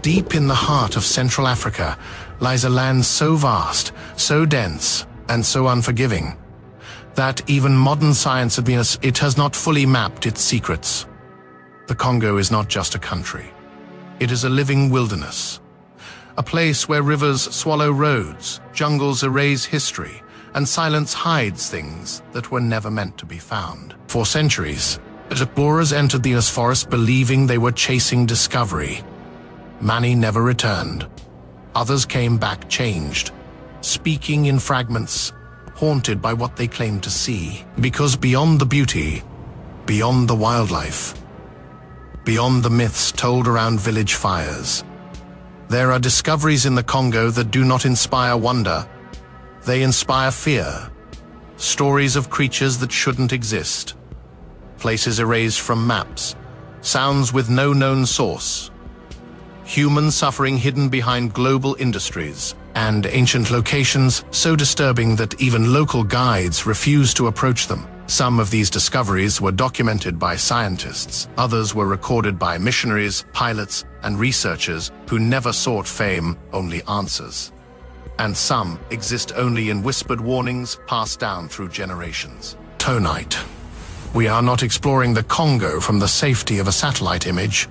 Deep in the heart of Central Africa lies a land so vast, so dense, and so unforgiving, that even modern science admits it has not fully mapped its secrets. The Congo is not just a country. It is a living wilderness, a place where rivers swallow roads, jungles erase history, and silence hides things that were never meant to be found. For centuries, explorers entered these forests believing they were chasing discovery. Many never returned. Others came back changed, speaking in fragments, haunted by what they claimed to see. Because beyond the beauty, beyond the wildlife, beyond the myths told around village fires, there are discoveries in the Congo that do not inspire wonder. They inspire fear. Stories of creatures that shouldn't exist. Places erased from maps. Sounds with no known source. Human suffering hidden behind global industries. And ancient locations so disturbing that even local guides refuse to approach them. Some of these discoveries were documented by scientists. Others were recorded by missionaries, pilots, and researchers who never sought fame, only answers. And some exist only in whispered warnings passed down through generations. Tonight, we are not exploring the Congo from the safety of a satellite image.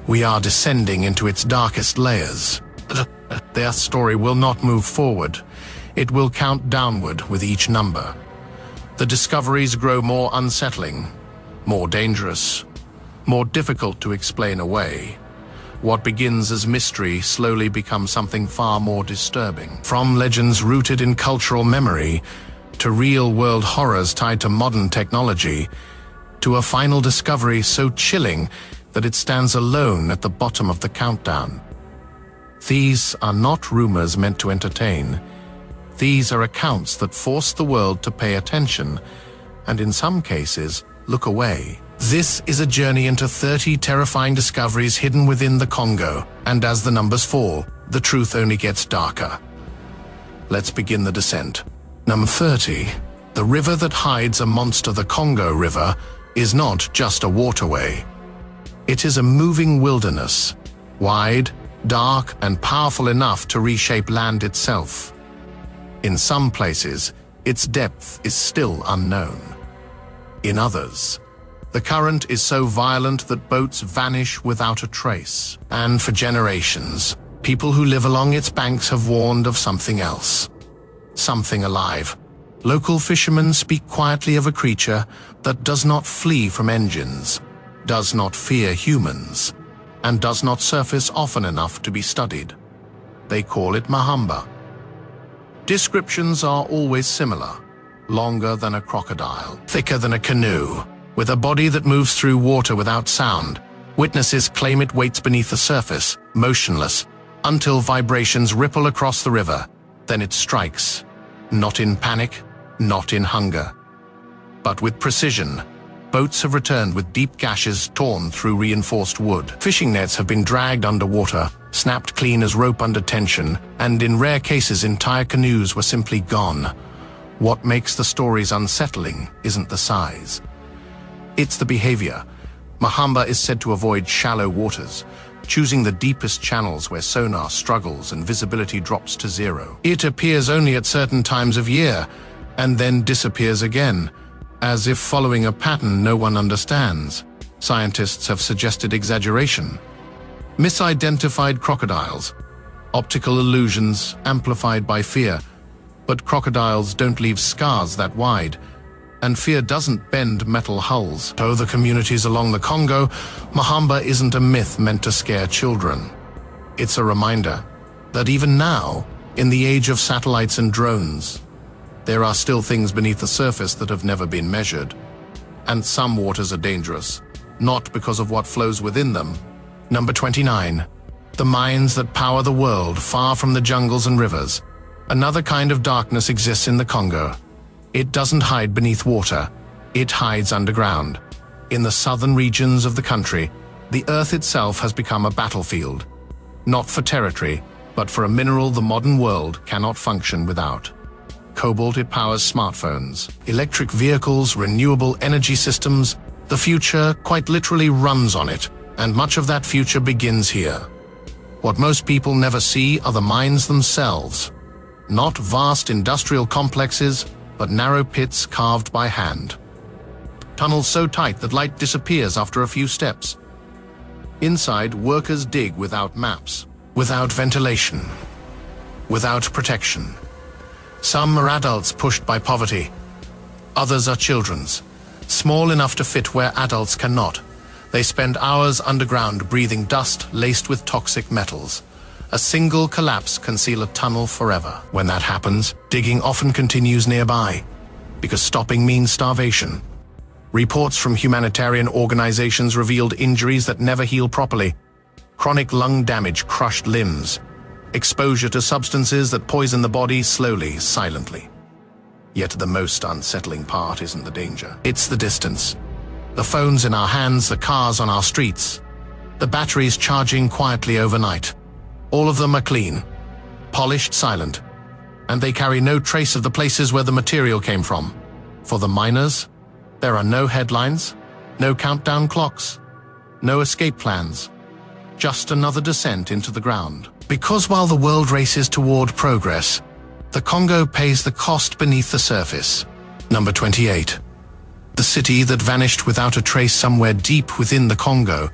We are descending into its darkest layers. Their story will not move forward. It will count downward with each number. The discoveries grow more unsettling, more dangerous, more difficult to explain away. What begins as mystery slowly becomes something far more disturbing. From legends rooted in cultural memory, to real-world horrors tied to modern technology, to a final discovery so chilling that it stands alone at the bottom of the countdown. These are not rumors meant to entertain. These are accounts that force the world to pay attention, and in some cases, look away. This is a journey into 30 terrifying discoveries hidden within the Congo, and as the numbers fall, the truth only gets darker. Let's begin the descent. Number 30. The river that hides a monster, the Congo River, is not just a waterway. It is a moving wilderness, wide, dark, and powerful enough to reshape land itself. In some places, its depth is still unknown. In others, the current is so violent that boats vanish without a trace. And for generations, people who live along its banks have warned of something else. Something alive. Local fishermen speak quietly of a creature that does not flee from engines, does not fear humans, and does not surface often enough to be studied. They call it Mahamba. Descriptions are always similar. Longer than a crocodile, thicker than a canoe, with a body that moves through water without sound. Witnesses claim it waits beneath the surface, motionless, until vibrations ripple across the river. Then it strikes, not in panic, not in hunger, but with precision. Boats have returned with deep gashes torn through reinforced wood. Fishing nets have been dragged underwater, snapped clean as rope under tension, and in rare cases entire canoes were simply gone. What makes the stories unsettling isn't the size. It's the behavior. Mahamba is said to avoid shallow waters, choosing the deepest channels where sonar struggles and visibility drops to zero. It appears only at certain times of year, and then disappears again, as if following a pattern no one understands. Scientists have suggested exaggeration. Misidentified crocodiles. Optical illusions amplified by fear. But crocodiles don't leave scars that wide, and fear doesn't bend metal hulls. To the communities along the Congo, Mahamba isn't a myth meant to scare children. It's a reminder that even now, in the age of satellites and drones, there are still things beneath the surface that have never been measured. And some waters are dangerous, not because of what flows within them. Number 29. The mines that power the world, far from the jungles and rivers. Another kind of darkness exists in the Congo. It doesn't hide beneath water, it hides underground. In the southern regions of the country, the earth itself has become a battlefield. Not for territory, but for a mineral the modern world cannot function without. Cobalt, it powers smartphones, electric vehicles, renewable energy systems. The future quite literally runs on it, and much of that future begins here. What most people never see are the mines themselves. Not vast industrial complexes, but narrow pits carved by hand. Tunnels so tight that light disappears after a few steps. Inside, workers dig without maps, without ventilation, without protection. Some are adults pushed by poverty. Others are children's, small enough to fit where adults cannot. They spend hours underground breathing dust laced with toxic metals. A single collapse can seal a tunnel forever. When that happens, digging often continues nearby, because stopping means starvation. Reports from humanitarian organizations revealed injuries that never heal properly. Chronic lung damage, crushed limbs, exposure to substances that poison the body slowly, silently. Yet the most unsettling part isn't the danger. It's the distance. The phones in our hands, the cars on our streets, the batteries charging quietly overnight. All of them are clean, polished, silent, and they carry no trace of the places where the material came from. For the miners, there are no headlines, no countdown clocks, no escape plans, just another descent into the ground. Because while the world races toward progress, the Congo pays the cost beneath the surface. Number 28. The city that vanished without a trace somewhere deep within the Congo.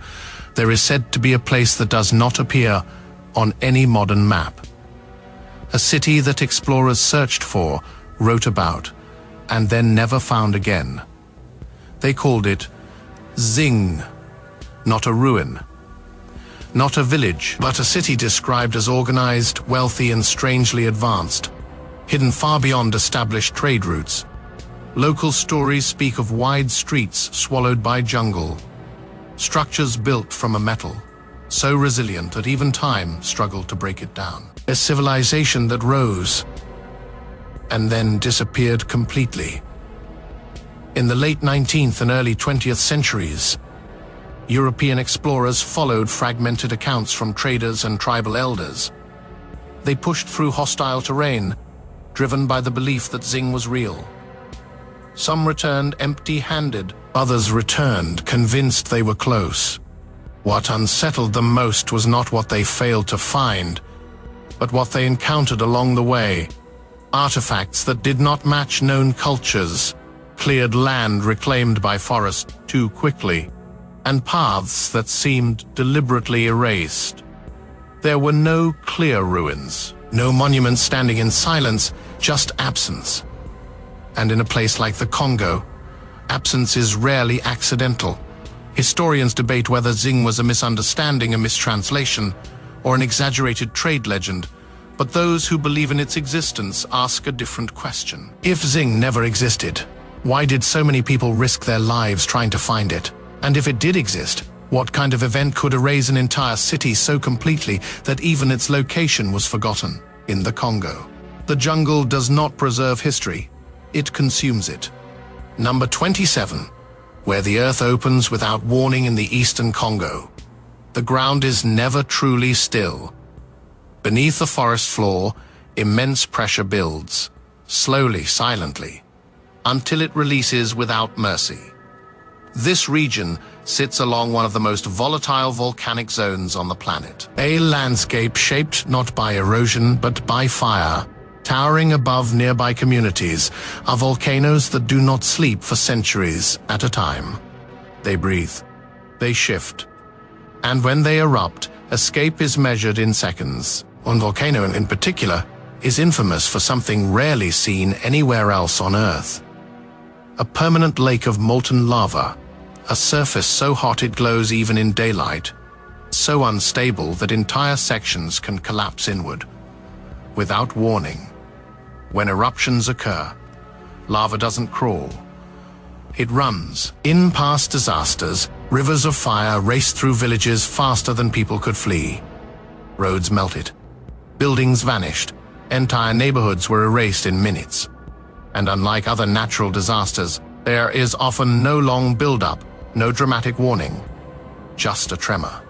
There is said to be a place that does not appear on any modern map. A city that explorers searched for, wrote about, and then never found again. They called it Zing, not a ruin, not a village, but a city described as organized, wealthy, and strangely advanced, hidden far beyond established trade routes. Local stories speak of wide streets swallowed by jungle, structures built from a metal so resilient that even time struggled to break it down. A civilization that rose and then disappeared completely. In the late 19th and early 20th centuries, European explorers followed fragmented accounts from traders and tribal elders. They pushed through hostile terrain, driven by the belief that Zing was real. Some returned empty-handed, others returned convinced they were close. What unsettled them most was not what they failed to find, but what they encountered along the way. Artifacts that did not match known cultures, cleared land reclaimed by forest too quickly, and paths that seemed deliberately erased. There were no clear ruins, no monuments standing in silence, just absence. And in a place like the Congo, absence is rarely accidental. Historians debate whether Zing was a misunderstanding, a mistranslation, or an exaggerated trade legend, but those who believe in its existence ask a different question. If Zing never existed, why did so many people risk their lives trying to find it? And if it did exist, what kind of event could erase an entire city so completely that even its location was forgotten? In the Congo, the jungle does not preserve history, it consumes it. Number 27. Where the earth opens without warning in the eastern Congo. The ground is never truly still. Beneath the forest floor, immense pressure builds, slowly, silently, until it releases without mercy. This region sits along one of the most volatile volcanic zones on the planet. A landscape shaped not by erosion but by fire. Towering above nearby communities are volcanoes that do not sleep for centuries at a time. They breathe, they shift, and when they erupt, escape is measured in seconds. One volcano in particular is infamous for something rarely seen anywhere else on Earth. A permanent lake of molten lava, a surface so hot it glows even in daylight, so unstable that entire sections can collapse inward, without warning. When eruptions occur, lava doesn't crawl. It runs. In past disasters, rivers of fire raced through villages faster than people could flee. Roads melted. Buildings vanished. Entire neighborhoods were erased in minutes. And unlike other natural disasters, there is often no long build-up, no dramatic warning, just a tremor.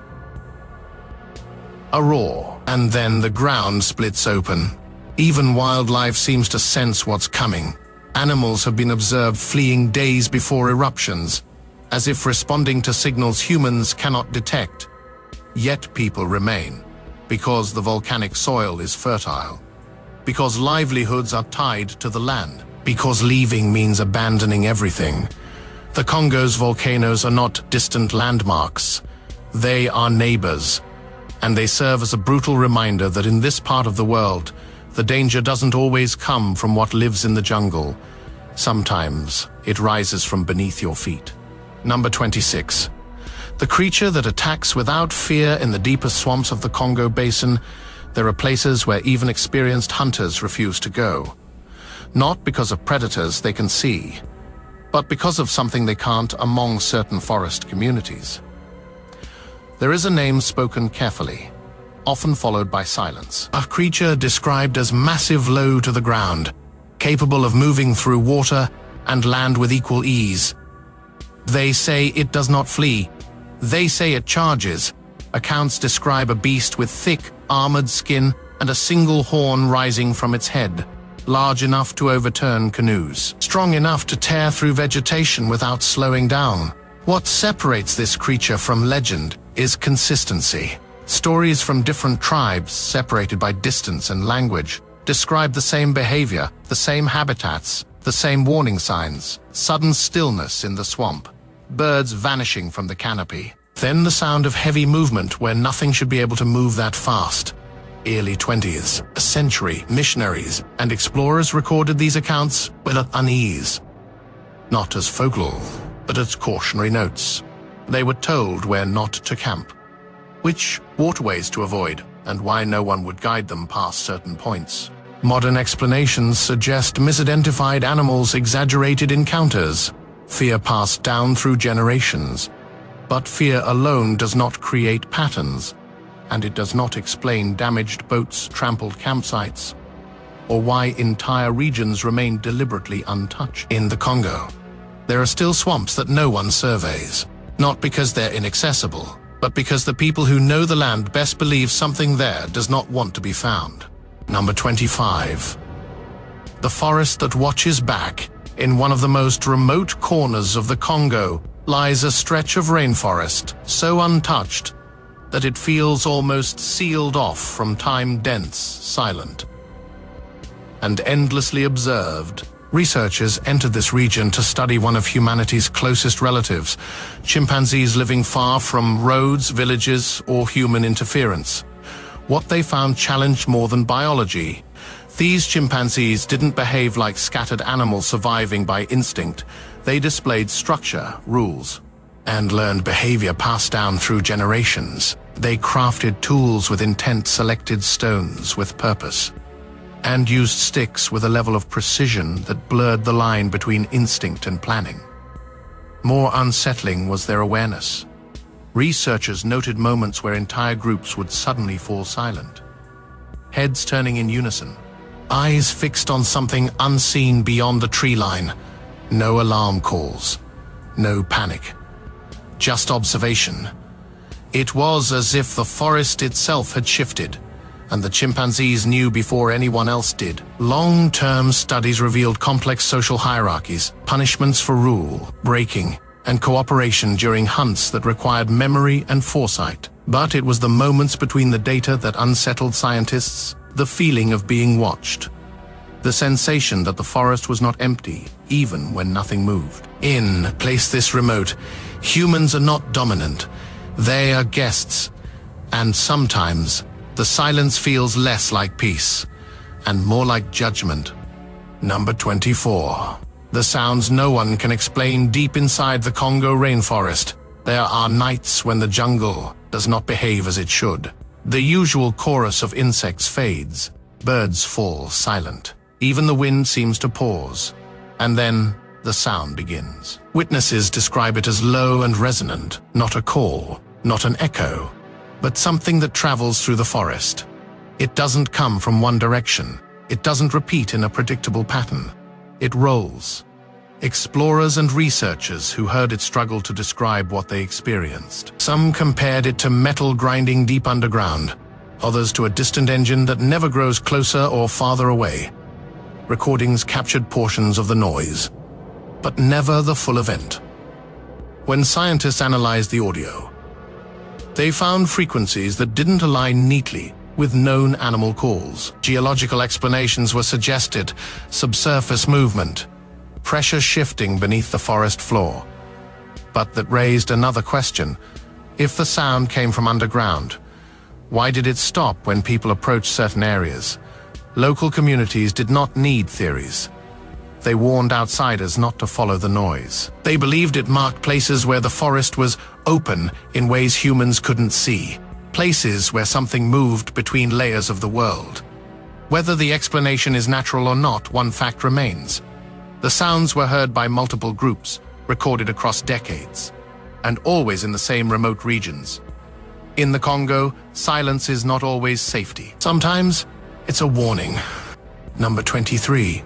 A roar, and then the ground splits open. Even wildlife seems to sense what's coming. Animals have been observed fleeing days before eruptions, as if responding to signals humans cannot detect. Yet people remain. because the volcanic soil is fertile, because livelihoods are tied to the land, because leaving means abandoning everything. The Congo's volcanoes are not distant landmarks. They are neighbors, and they serve as a brutal reminder that in this part of the world, the danger doesn't always come from what lives in the jungle. Sometimes it rises from beneath your feet. Number 26. The creature that attacks without fear in the deepest swamps of the Congo Basin. There are places where even experienced hunters refuse to go. Not because of predators they can see, but because of something they can't among certain forest communities. There is a name spoken carefully, often followed by silence. A creature described as massive, low to the ground, capable of moving through water and land with equal ease. They say it does not flee. They say it charges. Accounts describe a beast with thick, armored skin and a single horn rising from its head, large enough to overturn canoes, strong enough to tear through vegetation without slowing down. What separates this creature from legend is consistency. Stories from different tribes, separated by distance and language, describe the same behavior, the same habitats, the same warning signs: sudden stillness in the swamp, birds vanishing from the canopy, then the sound of heavy movement where nothing should be able to move that fast. Early 20th century missionaries and explorers recorded these accounts with unease, not as folklore, but as cautionary notes. They were told where not to camp, which waterways to avoid, and why no one would guide them past certain points. Modern explanations suggest misidentified animals, exaggerated encounters, fear passed down through generations. But fear alone does not create patterns, and it does not explain damaged boats, trampled campsites, or why entire regions remain deliberately untouched. In the Congo, there are still swamps that no one surveys, not because they're inaccessible, but because the people who know the land best believe something there does not want to be found. Number 25. The forest that watches back. In one of the most remote corners of the Congo lies a stretch of rainforest, so untouched that it feels almost sealed off from time, dense, silent, and endlessly observed. Researchers entered this region to study one of humanity's closest relatives, chimpanzees living far from roads, villages, or human interference. What they found challenged more than biology. These chimpanzees didn't behave like scattered animals surviving by instinct. They displayed structure, rules, and learned behavior passed down through generations. They crafted tools with intent, selected stones with purpose, and used sticks with a level of precision that blurred the line between instinct and planning. More unsettling was their awareness. Researchers noted moments where entire groups would suddenly fall silent, heads turning in unison, eyes fixed on something unseen beyond the tree line. No alarm calls, no panic, just observation. It was as if the forest itself had shifted, and the chimpanzees knew before anyone else did. Long-term studies revealed complex social hierarchies, punishments for rule breaking, and cooperation during hunts that required memory and foresight. But it was the moments between the data that unsettled scientists. The feeling of being watched, the sensation that the forest was not empty, even when nothing moved. In a place this remote, humans are not dominant. They are guests, and sometimes the silence feels less like peace and more like judgment. Number 24. The sounds no one can explain deep inside the Congo rainforest. There are nights when the jungle does not behave as it should. The usual chorus of insects fades, birds fall silent, even the wind seems to pause, and then the sound begins. Witnesses describe it as low and resonant, not a call, not an echo, but something that travels through the forest. It doesn't come from one direction. It doesn't repeat in a predictable pattern. It rolls. Explorers and researchers who heard it struggled to describe what they experienced. Some compared it to metal grinding deep underground, others to a distant engine that never grows closer or farther away. Recordings captured portions of the noise, but never the full event. When scientists analyzed the audio, They found frequencies that didn't align neatly with known animal calls. Geological explanations were suggested: subsurface movement, pressure shifting beneath the forest floor. But that raised another question. If the sound came from underground, why did it stop when people approached certain areas? Local communities did not need theories. They warned outsiders not to follow the noise. They believed it marked places where the forest was open in ways humans couldn't see. Places where something moved between layers of the world. Whether the explanation is natural or not, one fact remains. The sounds were heard by multiple groups, recorded across decades, and always in the same remote regions. In the Congo, silence is not always safety. Sometimes, it's a warning. Number 23.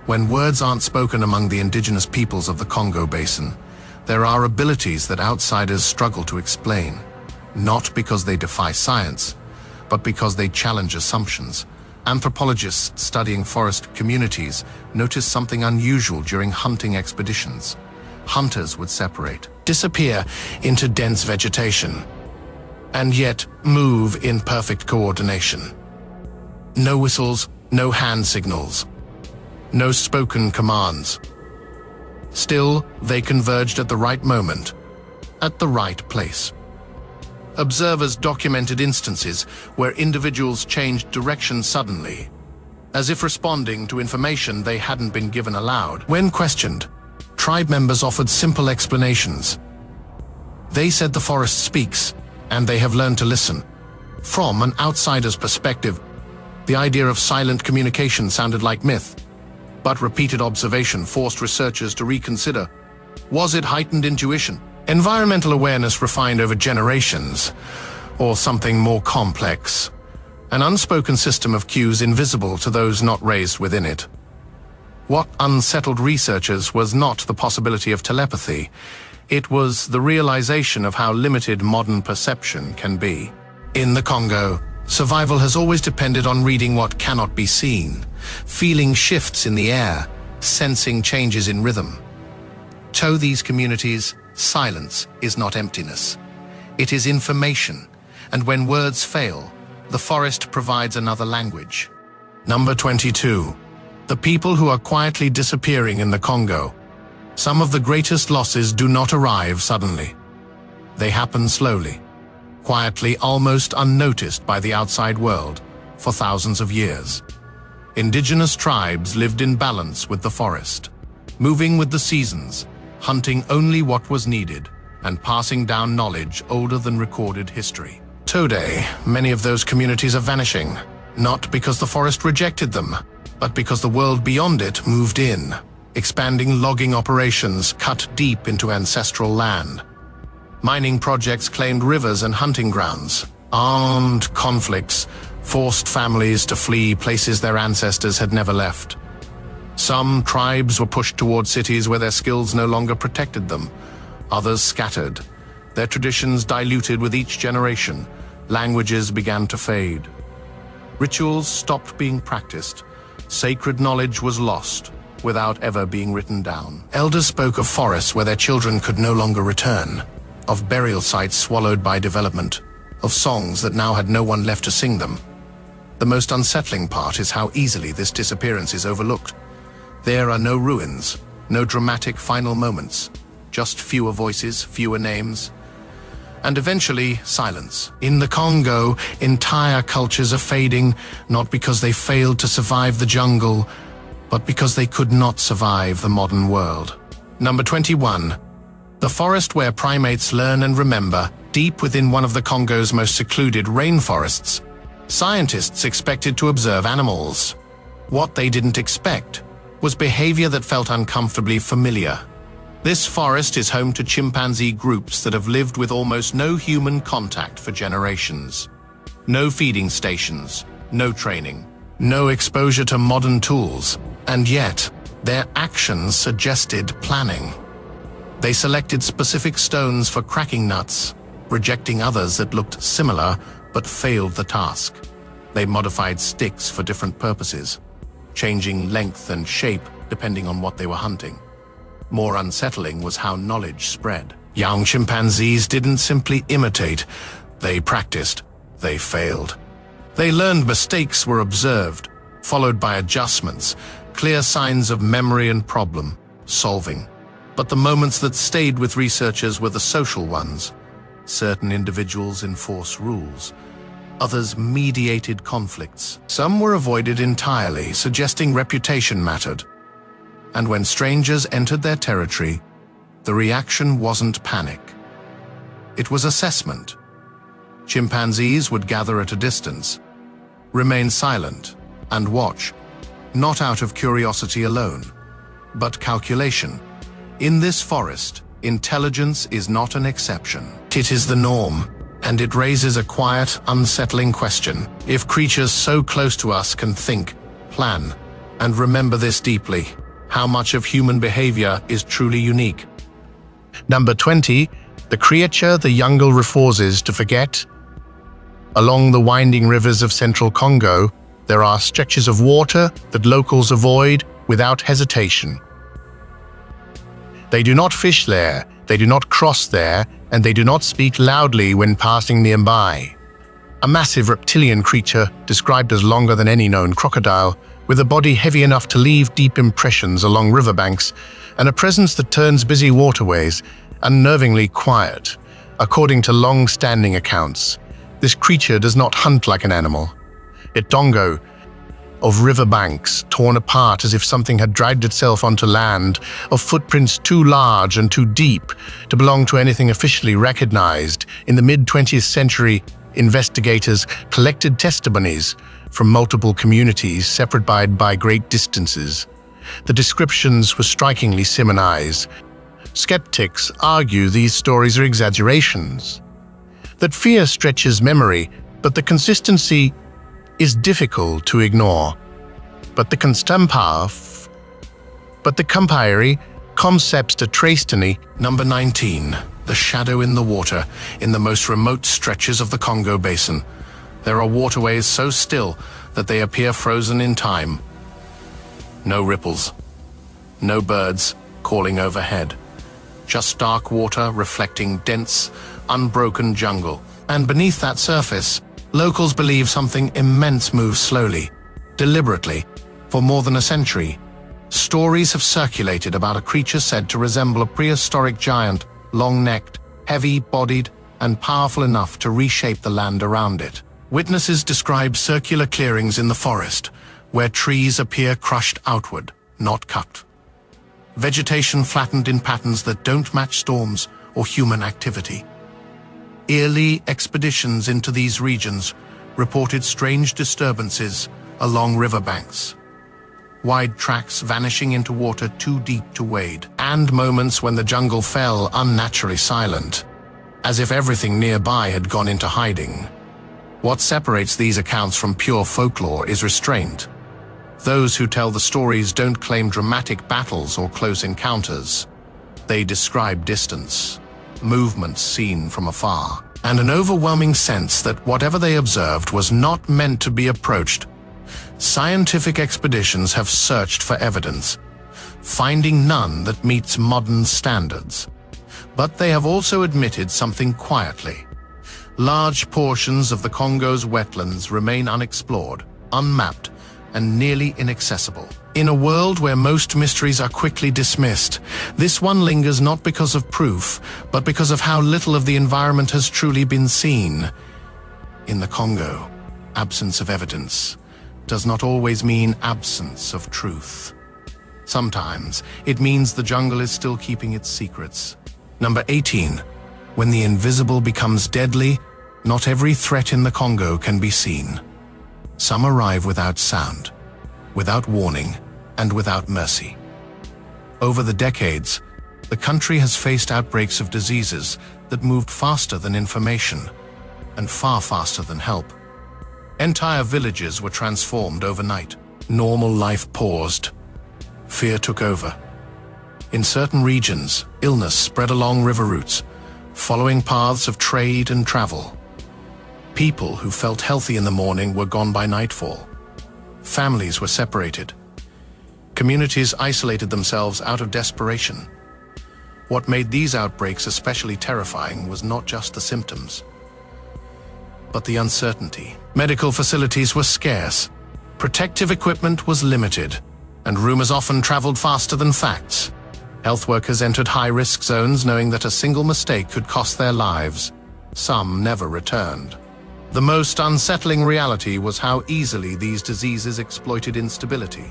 When words aren't spoken among the indigenous peoples of the Congo Basin, there are abilities that outsiders struggle to explain. Not because they defy science, but because they challenge assumptions. Anthropologists studying forest communities noticed something unusual during hunting expeditions. Hunters would separate, disappear into dense vegetation, and yet move in perfect coordination. No whistles, no hand signals, no spoken commands. Still, they converged at the right moment, at the right place. Observers documented instances where individuals changed direction suddenly, as if responding to information they hadn't been given aloud. When questioned, tribe members offered simple explanations. They said the forest speaks, and they have learned to listen. From an outsider's perspective, the idea of silent communication sounded like myth, but repeated observation forced researchers to reconsider. Was it heightened intuition, environmental awareness refined over generations, or something more complex? An unspoken system of cues invisible to those not raised within it. What unsettled researchers was not the possibility of telepathy. It was the realization of how limited modern perception can be. In the Congo, survival has always depended on reading what cannot be seen, feeling shifts in the air, sensing changes in rhythm. To these communities, silence is not emptiness. It is information, and when words fail, the forest provides another language. Number 22. The people who are quietly disappearing in the Congo. Some of the greatest losses do not arrive suddenly. They happen slowly, quietly, almost unnoticed by the outside world, for thousands of years. Indigenous tribes lived in balance with the forest, moving with the seasons, hunting only what was needed, and passing down knowledge older than recorded history. Today, many of those communities are vanishing, not because the forest rejected them, but because the world beyond it moved in. Expanding logging operations cut deep into ancestral land. Mining projects claimed rivers and hunting grounds. Armed conflicts forced families to flee places their ancestors had never left. Some tribes were pushed toward cities where their skills no longer protected them. Others scattered, their traditions diluted with each generation. Languages began to fade. Rituals stopped being practiced. Sacred knowledge was lost without ever being written down. Elders spoke of forests where their children could no longer return, of burial sites swallowed by development, of songs that now had no one left to sing them. The most unsettling part is how easily this disappearance is overlooked. There are no ruins, no dramatic final moments, just fewer voices, fewer names, and eventually silence. In the Congo, entire cultures are fading, not because they failed to survive the jungle, but because they could not survive the modern world. Number 21. The forest where primates learn and remember. Deep within one of the Congo's most secluded rainforests, scientists expected to observe animals. What they didn't expect was behavior that felt uncomfortably familiar. This forest is home to chimpanzee groups that have lived with almost no human contact for generations. No feeding stations, no training, no exposure to modern tools, and yet their actions suggested planning. They selected specific stones for cracking nuts, rejecting others that looked similar but failed the task. They modified sticks for different purposes, changing length and shape depending on what they were hunting. More unsettling was how knowledge spread. Young chimpanzees didn't simply imitate, They practiced. They failed. They learned mistakes were observed, followed by adjustments, clear signs of memory and problem solving. But the moments that stayed with researchers were the social ones. Certain individuals enforced rules. Others mediated conflicts. Some were avoided entirely, suggesting reputation mattered. And when strangers entered their territory, the reaction wasn't panic. It was assessment. Chimpanzees would gather at a distance, remain silent, and watch, not out of curiosity alone, but calculation. In this forest, intelligence is not an exception. It is the norm, and it raises a quiet, unsettling question. If creatures so close to us can think, plan, and remember this deeply, how much of human behavior is truly unique? Number 20, the creature the jungle refuses to forget. Along the winding rivers of central Congo, there are stretches of water that locals avoid without hesitation. They do not fish there, they do not cross there, and they do not speak loudly when passing nearby. A massive reptilian creature, described as longer than any known crocodile, with a body heavy enough to leave deep impressions along riverbanks, and a presence that turns busy waterways unnervingly quiet. According to long-standing accounts, this creature does not hunt like an animal. It dongo of riverbanks torn apart as if something had dragged itself onto land, of footprints too large and too deep to belong to anything officially recognized. In the mid-20th century, investigators collected testimonies from multiple communities separated by great distances. The descriptions were strikingly similar. Skeptics argue these stories are exaggerations, that fear stretches memory, but the consistency is difficult to ignore. But the compare concepts to traced. Number 19. The shadow in the water. In the most remote stretches of the Congo Basin, there are waterways so still that they appear frozen in time. No ripples, no birds calling overhead, just dark water reflecting dense, unbroken jungle. And beneath that surface, locals believe something immense moves slowly, deliberately, for more than a century. Stories have circulated about a creature said to resemble a prehistoric giant, long-necked, heavy-bodied, and powerful enough to reshape the land around it. Witnesses describe circular clearings in the forest, where trees appear crushed outward, not cut. Vegetation flattened in patterns that don't match storms or human activity. Yearly expeditions into these regions reported strange disturbances along riverbanks, wide tracks vanishing into water too deep to wade, and moments when the jungle fell unnaturally silent, as if everything nearby had gone into hiding. What separates these accounts from pure folklore is restraint. Those who tell the stories don't claim dramatic battles or close encounters. They describe distance, movements seen from afar, and an overwhelming sense that whatever they observed was not meant to be approached. Scientific expeditions have searched for evidence, finding none that meets modern standards. But they have also admitted something quietly. Large portions of the Congo's wetlands remain unexplored, unmapped, and nearly inaccessible. In a world where most mysteries are quickly dismissed, this one lingers not because of proof, but because of how little of the environment has truly been seen. In the Congo, absence of evidence does not always mean absence of truth. Sometimes it means the jungle is still keeping its secrets. Number 18. When the invisible becomes deadly, not every threat in the Congo can be seen. Some arrive without sound, without warning, and without mercy. Over the decades, the country has faced outbreaks of diseases that moved faster than information, and far faster than help. Entire villages were transformed overnight. Normal life paused. Fear took over. In certain regions, illness spread along river routes, following paths of trade and travel. People who felt healthy in the morning were gone by nightfall. Families were separated. Communities isolated themselves out of desperation. What made these outbreaks especially terrifying was not just the symptoms. but the uncertainty. Medical facilities were scarce, protective equipment was limited, and rumors often traveled faster than facts. Health workers entered high-risk zones knowing that a single mistake could cost their lives. Some never returned. The most unsettling reality was how easily these diseases exploited instability.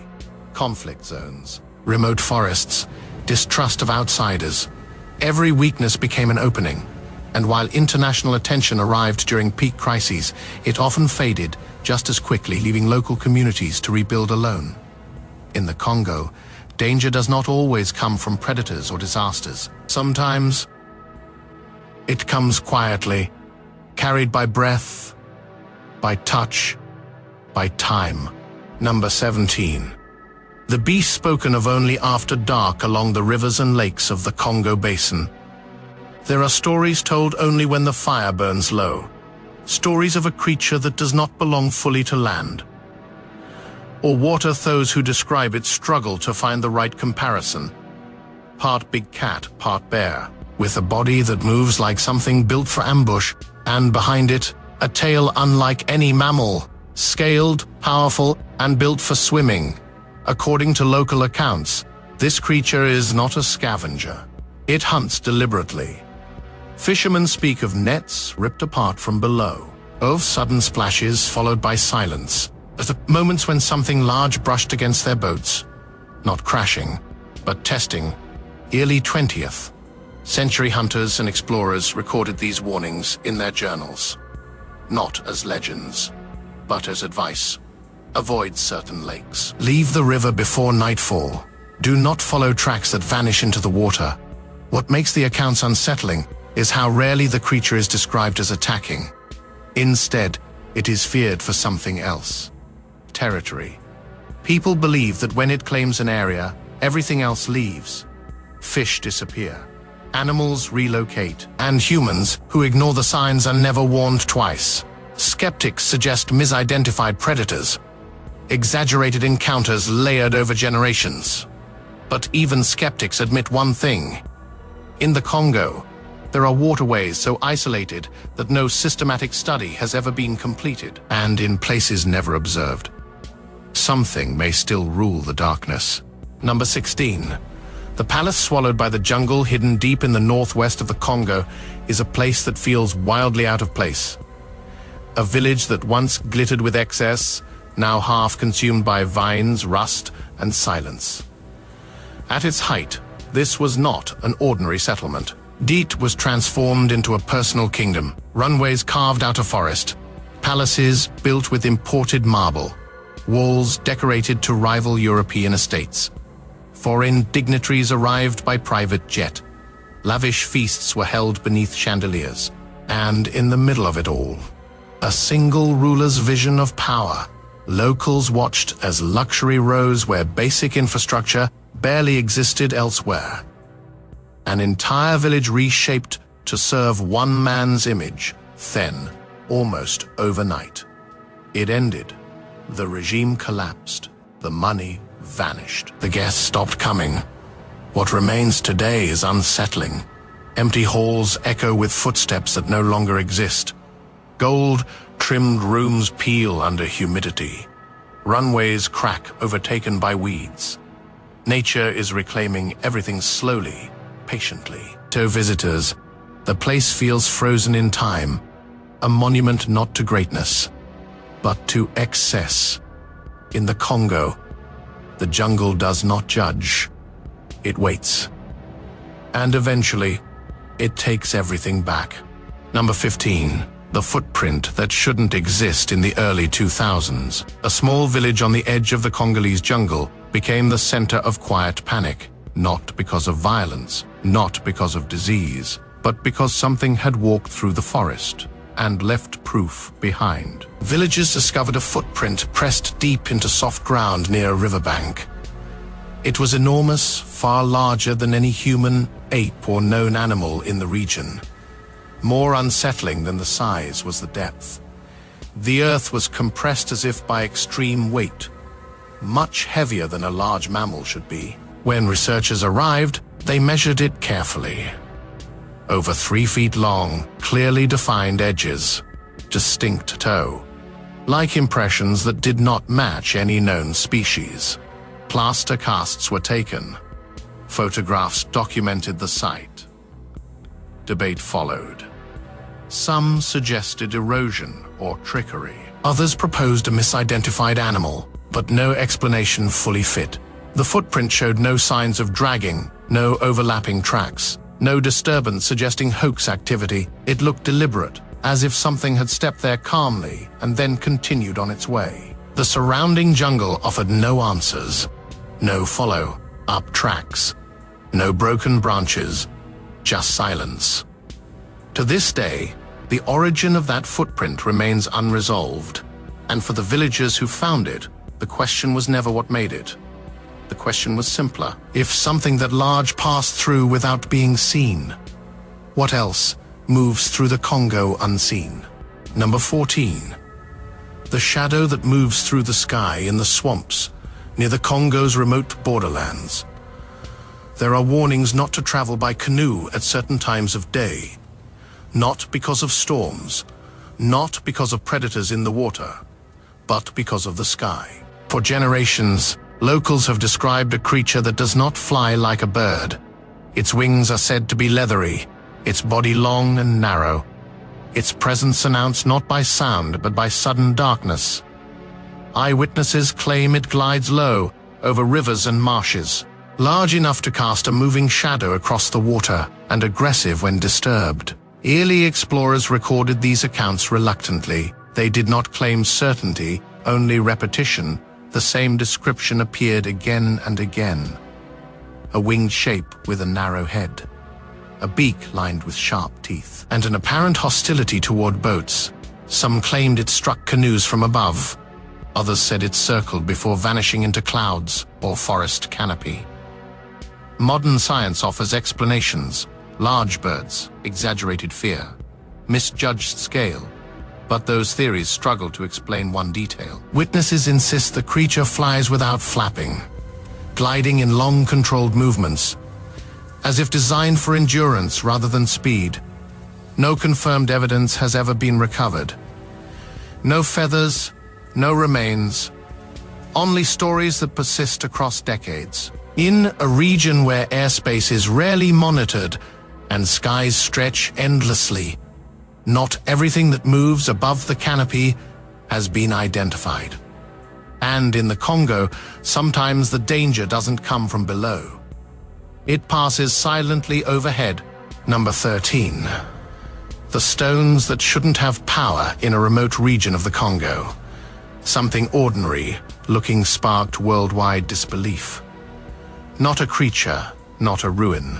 Conflict zones, remote forests, distrust of outsiders. Every weakness became an opening, and while international attention arrived during peak crises, it often faded just as quickly, leaving local communities to rebuild alone. In the Congo, danger does not always come from predators or disasters. Sometimes it comes quietly, carried by breath, by touch, by time. Number 17. The beast spoken of only after dark along the rivers and lakes of the Congo Basin. There are stories told only when the fire burns low. Stories of a creature that does not belong fully to land or water. Those who describe it struggle to find the right comparison. Part big cat, part bear, with a body that moves like something built for ambush, and behind it, a tail unlike any mammal, scaled, powerful, and built for swimming. According to local accounts, this creature is not a scavenger. It hunts deliberately. Fishermen speak of nets ripped apart from below, of sudden splashes followed by silence, of the moments when something large brushed against their boats, not crashing, but testing. Early 20th century hunters and explorers recorded these warnings in their journals, not as legends, but as advice. Avoid certain lakes. Leave the river before nightfall. Do not follow tracks that vanish into the water. What makes the accounts unsettling is how rarely the creature is described as attacking. Instead, it is feared for something else. Territory. People believe that when it claims an area, everything else leaves. Fish disappear. Animals relocate. And humans, who ignore the signs, are never warned twice. Skeptics suggest misidentified predators, exaggerated encounters layered over generations. But even skeptics admit one thing. In the Congo, there are waterways so isolated that no systematic study has ever been completed, and in places never observed. Something may still rule the darkness. Number 16. The palace swallowed by the jungle, hidden deep in the northwest of the Congo, is a place that feels wildly out of place. A village that once glittered with excess, now half consumed by vines, rust, and silence. At its height, this was not an ordinary settlement. Deet was transformed into a personal kingdom, runways carved out of forest, palaces built with imported marble, walls decorated to rival European estates. Foreign dignitaries arrived by private jet. Lavish feasts were held beneath chandeliers. And in the middle of it all, a single ruler's vision of power. Locals watched as luxury rose where basic infrastructure barely existed elsewhere. An entire village reshaped to serve one man's image, then, almost overnight. It ended. The regime collapsed. The money vanished. The guests stopped coming. What remains today is unsettling. Empty halls echo with footsteps that no longer exist. Gold-trimmed rooms peel under humidity. Runways crack, overtaken by weeds. Nature is reclaiming everything slowly, patiently. To visitors, the place feels frozen in time, a monument not to greatness, but to excess. In the Congo, the jungle does not judge. It waits. And eventually, it takes everything back. Number 15. The footprint that shouldn't exist. In the early 2000s, a small village on the edge of the Congolese jungle became the center of quiet panic, not because of violence, not because of disease, but because something had walked through the forest and left proof behind. Villagers discovered a footprint pressed deep into soft ground near a riverbank. It was enormous, far larger than any human, ape, or known animal in the region. More unsettling than the size was the depth. The earth was compressed as if by extreme weight, much heavier than a large mammal should be. When researchers arrived, they measured it carefully. Over 3 feet long, clearly defined edges. distinct toe, like impressions that did not match any known species. Plaster casts were taken. Photographs documented the site. Debate followed. Some suggested erosion or trickery. Others proposed a misidentified animal, but no explanation fully fit. The footprint showed no signs of dragging, no overlapping tracks, no disturbance suggesting hoax activity. It looked deliberate, as if something had stepped there calmly and then continued on its way. The surrounding jungle offered no answers, no follow-up tracks, no broken branches, just silence. To this day, the origin of that footprint remains unresolved, and for the villagers who found it, the question was never what made it. The question was simpler. If something that large passed through without being seen, what else moves through the Congo unseen? Number 14. The shadow that moves through the sky in the swamps near the Congo's remote borderlands. There are warnings not to travel by canoe at certain times of day. Not because of storms, not because of predators in the water, but because of the sky. For generations, locals have described a creature that does not fly like a bird. Its wings are said to be leathery, its body long and narrow. Its presence announced not by sound, but by sudden darkness. Eyewitnesses claim it glides low, over rivers and marshes, large enough to cast a moving shadow across the water, and aggressive when disturbed. Early explorers recorded these accounts reluctantly. They did not claim certainty, only repetition. The same description appeared again and again. A winged shape with a narrow head, a beak lined with sharp teeth, and an apparent hostility toward boats. Some claimed it struck canoes from above. Others said it circled before vanishing into clouds or forest canopy. Modern science offers explanations: large birds, exaggerated fear, misjudged scale. But those theories struggle to explain one detail. Witnesses insist the creature flies without flapping, gliding in long controlled movements, as if designed for endurance rather than speed. No confirmed evidence has ever been recovered. No feathers, no remains, only stories that persist across decades. In a region where airspace is rarely monitored and skies stretch endlessly, not everything that moves above the canopy has been identified. And in the Congo, sometimes the danger doesn't come from below. It passes silently overhead. Number 13. The stones that shouldn't have power in a remote region of the Congo. Something ordinary looking sparked worldwide disbelief. Not a creature, not a ruin.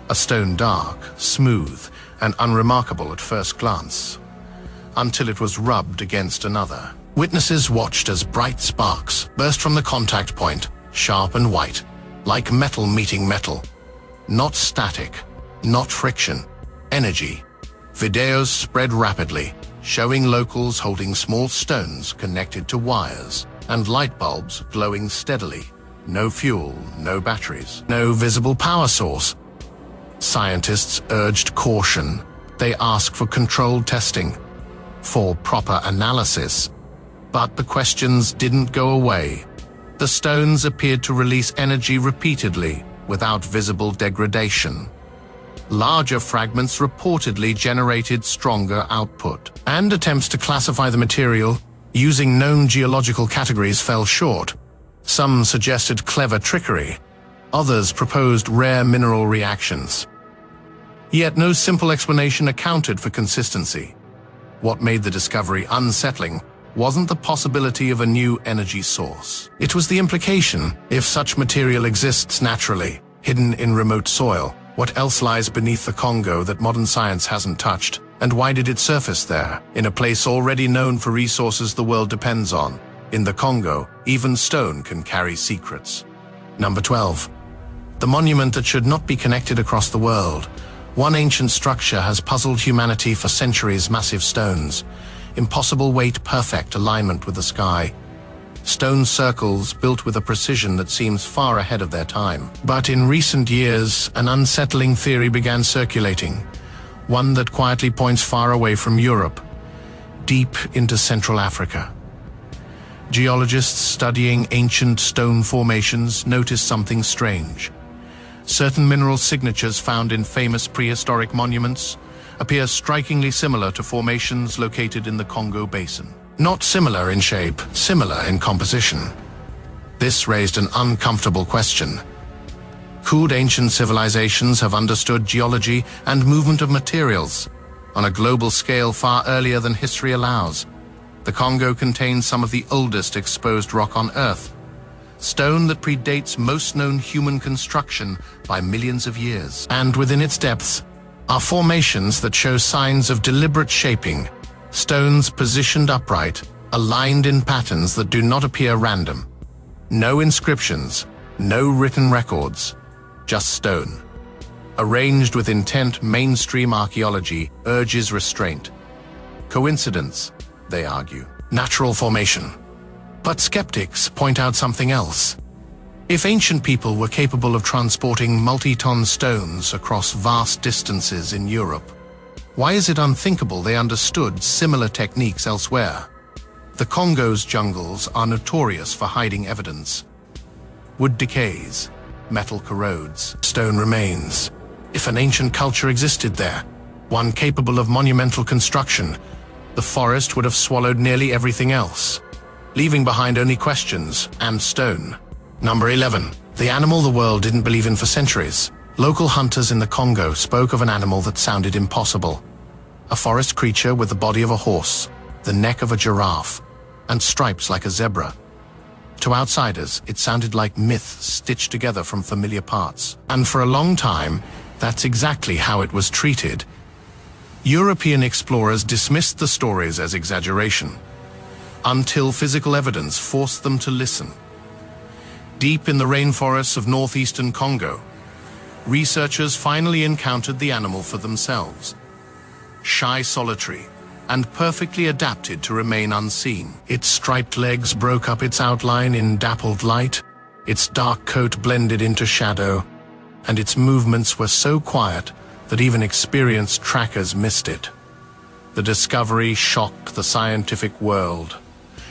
A stone dark, smooth, and unremarkable at first glance, until it was rubbed against another. Witnesses watched as bright sparks burst from the contact point, sharp and white, like metal meeting metal. Not static, not friction, energy. Videos spread rapidly, showing locals holding small stones connected to wires, and light bulbs glowing steadily. No fuel, no batteries, no visible power source. Scientists urged caution. They asked for controlled testing, for proper analysis. But the questions didn't go away. The stones appeared to release energy repeatedly, without visible degradation. Larger fragments reportedly generated stronger output, and attempts to classify the material using known geological categories fell short. Some suggested clever trickery. Others proposed rare mineral reactions. Yet no simple explanation accounted for consistency. What made the discovery unsettling wasn't the possibility of a new energy source. It was the implication: if such material exists naturally, hidden in remote soil, what else lies beneath the Congo that modern science hasn't touched? And why did it surface there, in a place already known for resources the world depends on? In the Congo, even stone can carry secrets. Number 12. The monument that should not be connected across the world. One ancient structure has puzzled humanity for centuries: massive stones. Impossible weight, perfect alignment with the sky. Stone circles built with a precision that seems far ahead of their time. But in recent years, an unsettling theory began circulating, one that quietly points far away from Europe. deep into Central Africa. Geologists studying ancient stone formations noticed something strange. Certain mineral signatures found in famous prehistoric monuments appear strikingly similar to formations located in the Congo Basin. Not similar in shape, similar in composition. This raised an uncomfortable question. Could ancient civilizations have understood geology and movement of materials on a global scale far earlier than history allows? The Congo contains some of the oldest exposed rock on Earth, stone that predates most known human construction by millions of years. And within its depths are formations that show signs of deliberate shaping, stones positioned upright, aligned in patterns that do not appear random. No inscriptions, no written records, just stone. Arranged with intent, mainstream archaeology urges restraint. Coincidence, they argue. Natural formation. But skeptics point out something else. If ancient people were capable of transporting multi-ton stones across vast distances in Europe, why is it unthinkable they understood similar techniques elsewhere? The Congo's jungles are notorious for hiding evidence. Wood decays, metal corrodes, stone remains. If an ancient culture existed there, one capable of monumental construction, the forest would have swallowed nearly everything else, leaving behind only questions and stone. Number 11. The animal the world didn't believe in for centuries. Local hunters in the Congo spoke of an animal that sounded impossible. A forest creature with the body of a horse, the neck of a giraffe, and stripes like a zebra. To outsiders, it sounded like myth stitched together from familiar parts. And for a long time, that's exactly how it was treated. European explorers dismissed the stories as exaggeration, until physical evidence forced them to listen. Deep in the rainforests of northeastern Congo, researchers finally encountered the animal for themselves. Shy, solitary, and perfectly adapted to remain unseen. Its striped legs broke up its outline in dappled light, its dark coat blended into shadow, and its movements were so quiet that even experienced trackers missed it. The discovery shocked the scientific world.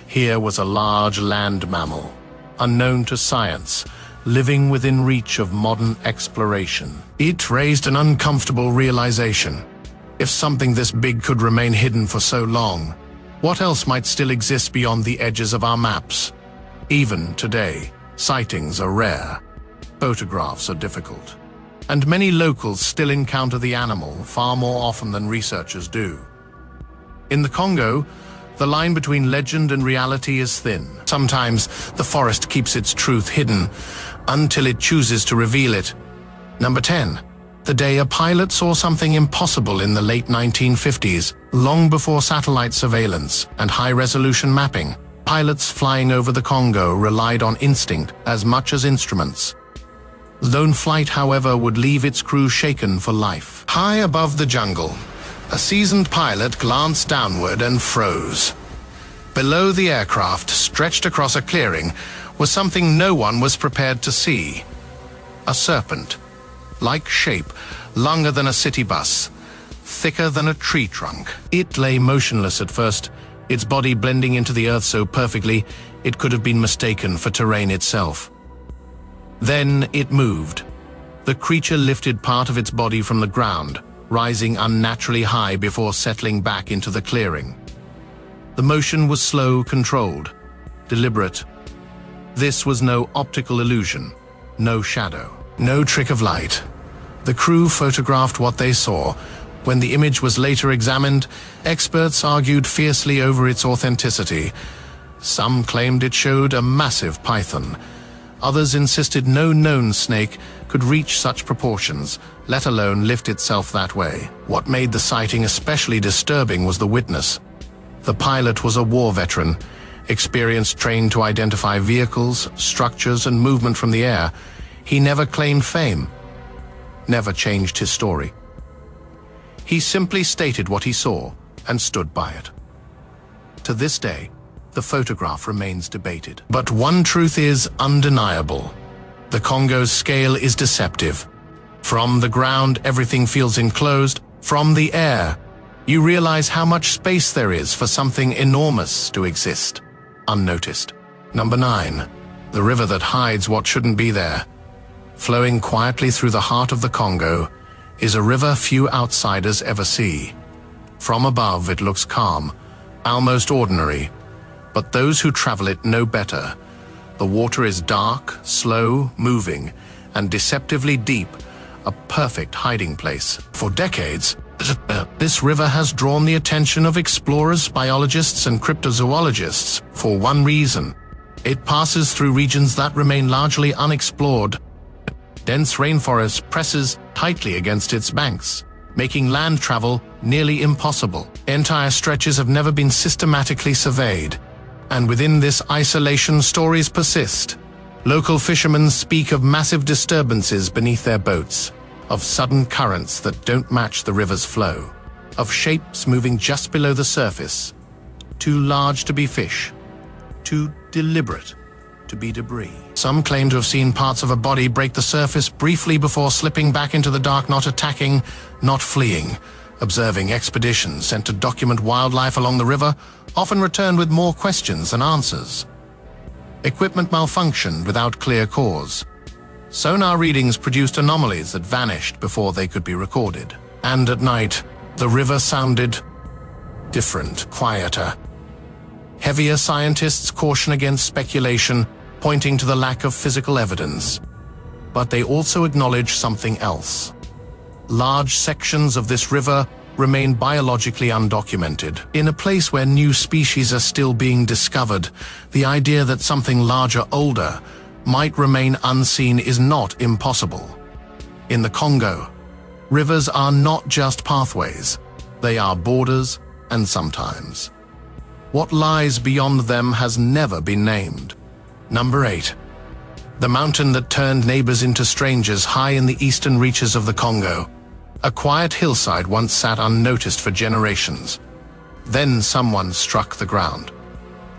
Here was a large land mammal, unknown to science, living within reach of modern exploration. It raised an uncomfortable realization. If something this big could remain hidden for so long, what else might still exist beyond the edges of our maps? Even today, sightings are rare, photographs are difficult, and many locals still encounter the animal far more often than researchers do. In the Congo, the line between legend and reality is thin. Sometimes the forest keeps its truth hidden until it chooses to reveal it. Number 10. The day a pilot saw something impossible in the late 1950s, long before satellite surveillance and high-resolution mapping. Pilots flying over the Congo relied on instinct as much as instruments. Lone flight, however, would leave its crew shaken for life. High above the jungle, a seasoned pilot glanced downward and froze. Below the aircraft, stretched across a clearing, was something no one was prepared to see. A serpent. Like shape, longer than a city bus, thicker than a tree trunk. It lay motionless at first, its body blending into the earth so perfectly it could have been mistaken for terrain itself. Then it moved. The creature lifted part of its body from the ground, rising unnaturally high before settling back into the clearing. The motion was slow, controlled, deliberate. This was no optical illusion, no shadow. No trick of light. The crew photographed what they saw. When the image was later examined, experts argued fiercely over its authenticity. Some claimed it showed a massive python. Others insisted no known snake could reach such proportions, let alone lift itself that way. What made the sighting especially disturbing was the witness. The pilot was a war veteran, experience trained to identify vehicles, structures, and movement from the air. He never claimed fame, never changed his story. He simply stated what he saw and stood by it. To this day, the photograph remains debated. But one truth is undeniable. The Congo's scale is deceptive. From the ground, everything feels enclosed. From the air, You realize how much space there is for something enormous to exist, unnoticed. Number 9. The river that hides what shouldn't be there. Flowing quietly through the heart of the Congo is a river few outsiders ever see. From above, it looks calm, almost ordinary, but those who travel it know better. The water is dark, slow, moving, and deceptively deep, a perfect hiding place. For decades, this river has drawn the attention of explorers, biologists, and cryptozoologists for one reason. It passes through regions that remain largely unexplored. Dense rainforest presses tightly against its banks, making land travel nearly impossible. Entire stretches have never been systematically surveyed, and within this isolation, stories persist. Local fishermen speak of massive disturbances beneath their boats, of sudden currents that don't match the river's flow, of shapes moving just below the surface, too large to be fish, too deliberate to be debris. Some claim to have seen parts of a body break the surface briefly before slipping back into the dark, not attacking, not fleeing. Observing expeditions sent to document wildlife along the river often return with more questions than answers. Equipment malfunctioned without clear cause. Sonar readings produced anomalies that vanished before they could be recorded. And at night, the river sounded different, quieter. Heavier scientists caution against speculation, pointing to the lack of physical evidence. But they also acknowledge something else. Large sections of this river remain biologically undocumented. In a place where new species are still being discovered, the idea that something larger, older, might remain unseen is not impossible. In the Congo, rivers are not just pathways. They are borders, and sometimes what lies beyond them has never been named. Number 8. The mountain that turned neighbors into strangers high in the eastern reaches of the Congo. A quiet hillside once sat unnoticed for generations. Then someone struck the ground.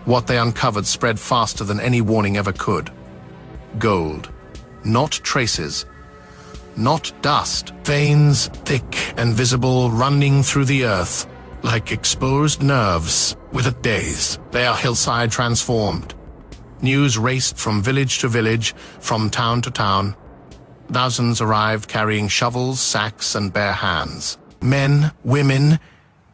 What they uncovered spread faster than any warning ever could. Gold. Not traces. Not dust. Veins, thick and visible, running through the earth, like exposed nerves. Within days, their hillside transformed. News raced from village to village, from town to town. Dozens arrived carrying shovels, sacks, and bare hands. Men, women,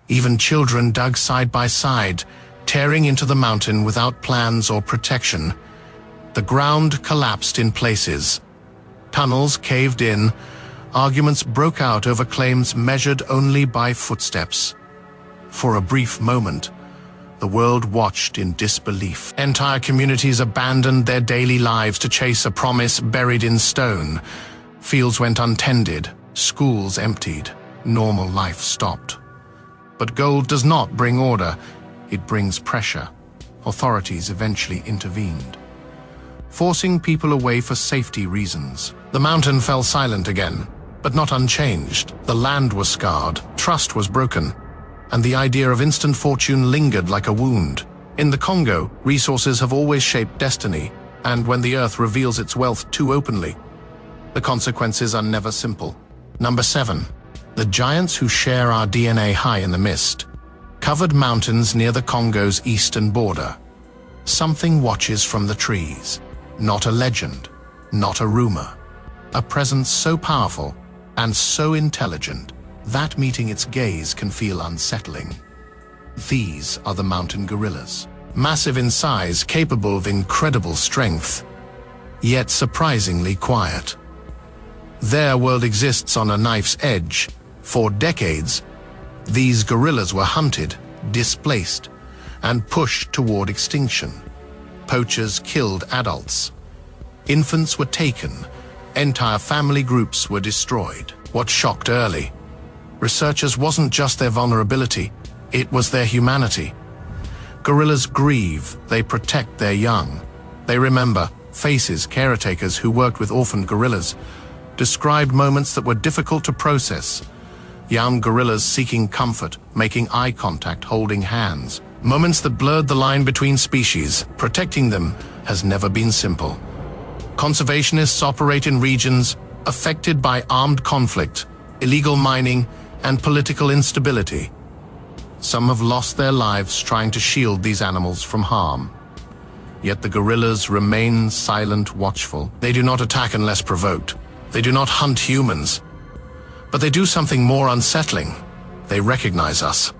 even children dug side by side, tearing into the mountain without plans or protection. The ground collapsed in places. Tunnels caved in. Arguments broke out over claims measured only by footsteps. For a brief moment, the world watched in disbelief. Entire communities abandoned their daily lives to chase a promise buried in stone. Fields went untended, schools emptied, normal life stopped. But gold does not bring order, it brings pressure. Authorities eventually intervened, forcing people away for safety reasons. The mountain fell silent again, but not unchanged. The land was scarred, trust was broken, and the idea of instant fortune lingered like a wound. In the Congo, resources have always shaped destiny, and when the earth reveals its wealth too openly, the consequences are never simple. Number 7. The giants who share our DNA high in the mist. Covered mountains near the Congo's eastern border. Something watches from the trees. Not a legend, not a rumor. A presence so powerful and so intelligent that meeting its gaze can feel unsettling. These are the mountain gorillas. Massive in size, capable of incredible strength, yet surprisingly quiet. Their world exists on a knife's edge. For decades, these gorillas were hunted, displaced, and pushed toward extinction. Poachers killed adults. Infants were taken. Entire family groups were destroyed. What shocked early researchers wasn't just their vulnerability, it was their humanity. Gorillas grieve, they protect their young. They remember. Faces, caretakers who worked with orphaned gorillas, described moments that were difficult to process. Young gorillas seeking comfort, making eye contact, holding hands. Moments that blurred the line between species. Protecting them has never been simple. Conservationists operate in regions affected by armed conflict, illegal mining, and political instability. Some have lost their lives trying to shield these animals from harm. Yet the gorillas remain silent, watchful. They do not attack unless provoked. They do not hunt humans. But they do something more unsettling. They recognize us.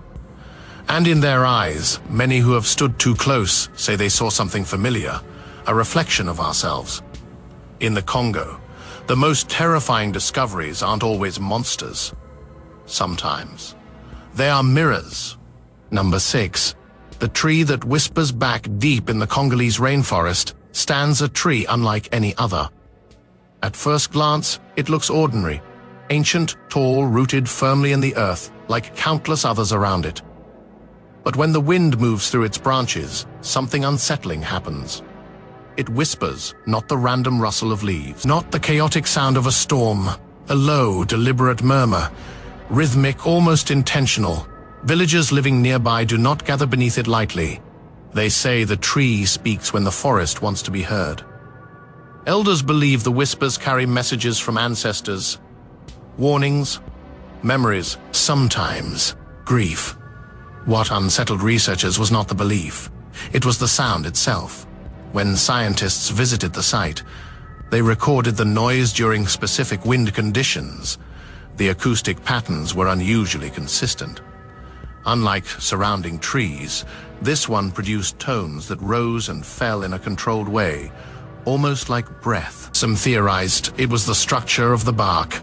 And in their eyes, many who have stood too close say they saw something familiar, a reflection of ourselves. In the Congo, the most terrifying discoveries aren't always monsters. Sometimes they are mirrors. Number 6. The tree that whispers back deep in the Congolese rainforest stands a tree unlike any other. At first glance, it looks ordinary. Ancient, tall, rooted firmly in the earth, like countless others around it. But when the wind moves through its branches, something unsettling happens. It whispers, not the random rustle of leaves, not the chaotic sound of a storm, a low, deliberate murmur, rhythmic, almost intentional. Villagers living nearby do not gather beneath it lightly. They say the tree speaks when the forest wants to be heard. Elders believe the whispers carry messages from ancestors, warnings, memories, sometimes grief. What unsettled researchers was not the belief. It was the sound itself. When scientists visited the site, they recorded the noise during specific wind conditions. The acoustic patterns were unusually consistent. Unlike surrounding trees, this one produced tones that rose and fell in a controlled way, almost like breath. Some theorized it was the structure of the bark.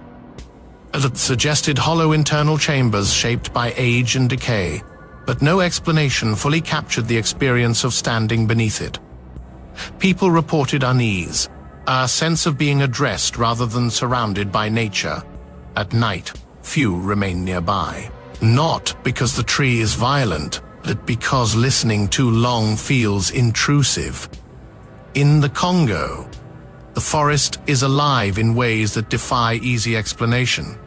It suggested hollow internal chambers shaped by age and decay, but no explanation fully captured the experience of standing beneath it. People reported unease, a sense of being addressed rather than surrounded by nature. At night, few remain nearby. Not because the tree is violent, but because listening too long feels intrusive. In the Congo, the forest is alive in ways that defy easy explanation.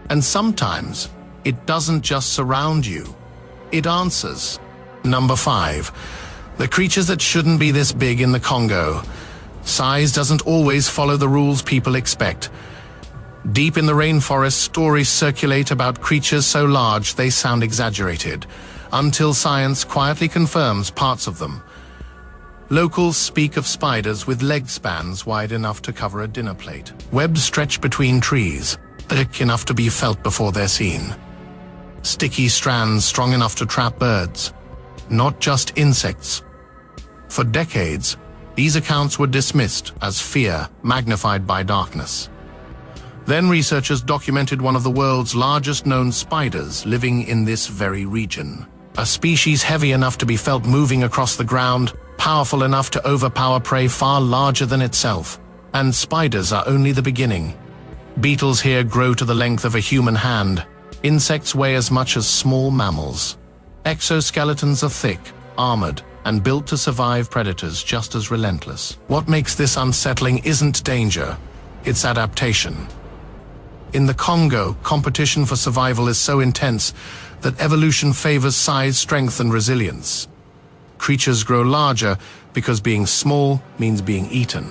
And sometimes, it doesn't just surround you, it answers. Number 5. The creatures that shouldn't be this big in the Congo. Size doesn't always follow the rules people expect. Deep in the rainforest, stories circulate about creatures so large they sound exaggerated, until science quietly confirms parts of them. Locals speak of spiders with leg spans wide enough to cover a dinner plate. Webs stretch between trees, thick enough to be felt before they're seen. Sticky strands strong enough to trap birds, not just insects. For decades, these accounts were dismissed as fear magnified by darkness. Then researchers documented one of the world's largest known spiders living in this very region. A species heavy enough to be felt moving across the ground, powerful enough to overpower prey far larger than itself. And spiders are only the beginning. Beetles here grow to the length of a human hand. Insects weigh as much as small mammals. Exoskeletons are thick, armored, and built to survive predators just as relentless. What makes this unsettling isn't danger, it's adaptation. In the Congo, competition for survival is so intense that evolution favors size, strength, and resilience. Creatures grow larger because being small means being eaten.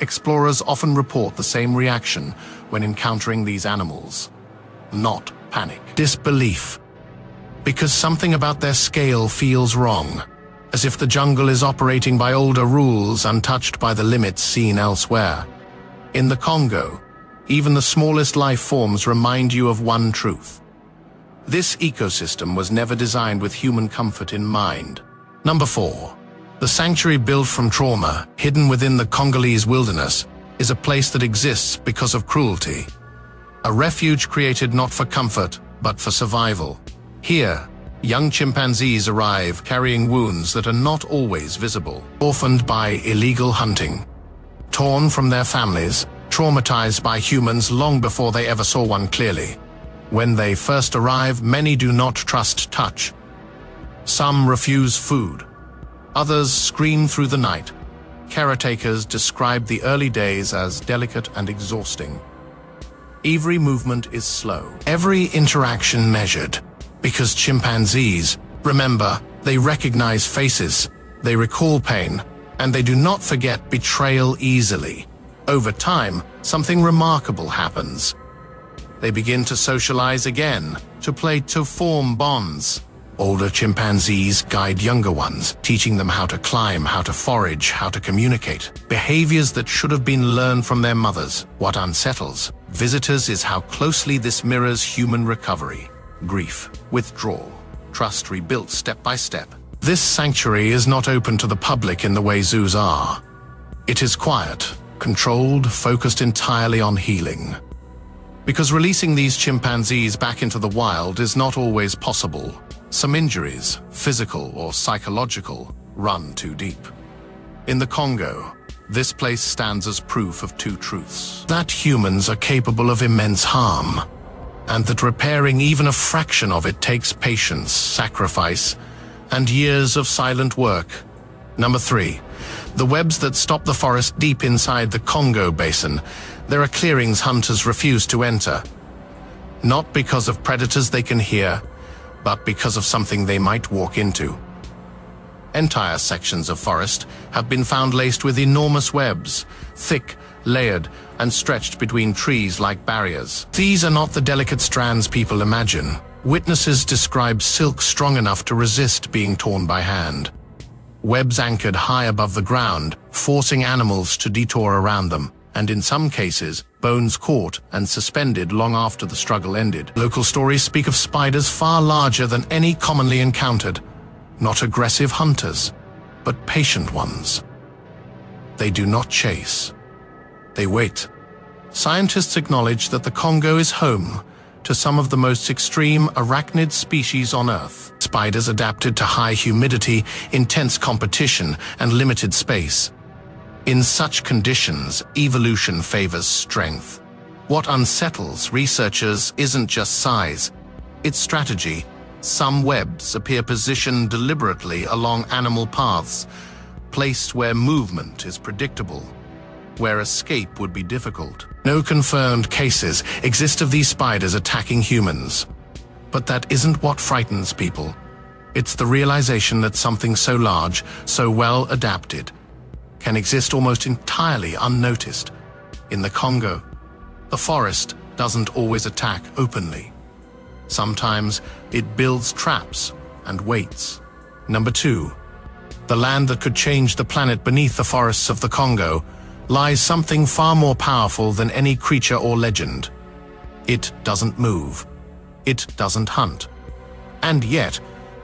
Explorers often report the same reaction when encountering these animals. Not panic, disbelief. Because something about their scale feels wrong, as if the jungle is operating by older rules untouched by the limits seen elsewhere. In the Congo, even the smallest life forms remind you of one truth. This ecosystem was never designed with human comfort in mind. Number 4. The sanctuary built from trauma, hidden within the Congolese wilderness, is a place that exists because of cruelty. A refuge created not for comfort, but for survival. Here, young chimpanzees arrive carrying wounds that are not always visible, orphaned by illegal hunting, torn from their families, traumatized by humans long before they ever saw one clearly. When they first arrive, many do not trust touch. Some refuse food. Others scream through the night. Caretakers describe the early days as delicate and exhausting. Every movement is slow, every interaction measured. Because chimpanzees, remember, they recognize faces, they recall pain, and they do not forget betrayal easily. Over time, something remarkable happens. They begin to socialize again, to form bonds. Older chimpanzees guide younger ones, teaching them how to climb, how to forage, how to communicate. Behaviors that should have been learned from their mothers. What unsettles visitors is how closely this mirrors human recovery. Grief, withdrawal, trust rebuilt step by step. This sanctuary is not open to the public in the way zoos are. It is quiet, controlled, focused entirely on healing. Because releasing these chimpanzees back into the wild is not always possible. Some injuries, physical or psychological, run too deep. In the Congo, this place stands as proof of two truths: that humans are capable of immense harm, and that repairing even a fraction of it takes patience, sacrifice, and years of silent work. Number 3, the webs that stop the forest deep inside the Congo Basin. There are clearings hunters refuse to enter, not because of predators they can hear, but because of something they might walk into. Entire sections of forest have been found laced with enormous webs, thick, layered, and stretched between trees like barriers. These are not the delicate strands people imagine. Witnesses describe silk strong enough to resist being torn by hand. Webs anchored high above the ground, forcing animals to detour around them, and in some cases, bones caught and suspended long after the struggle ended. Local stories speak of spiders far larger than any commonly encountered. Not aggressive hunters, but patient ones. They do not chase. They wait. Scientists acknowledge that the Congo is home to some of the most extreme arachnid species on Earth. Spiders adapted to high humidity, intense competition, and limited space. In such conditions, evolution favors strength. What unsettles researchers isn't just size, it's strategy. Some webs appear positioned deliberately along animal paths, placed where movement is predictable, where escape would be difficult. No confirmed cases exist of these spiders attacking humans. But that isn't what frightens people. It's the realization that something so large, so well adapted, can exist almost entirely unnoticed. In the Congo, the forest doesn't always attack openly. Sometimes it builds traps and waits. Number 2, the land that could change the planet beneath the forests of the Congo lies something far more powerful than any creature or legend. It doesn't move. It doesn't hunt. And yet,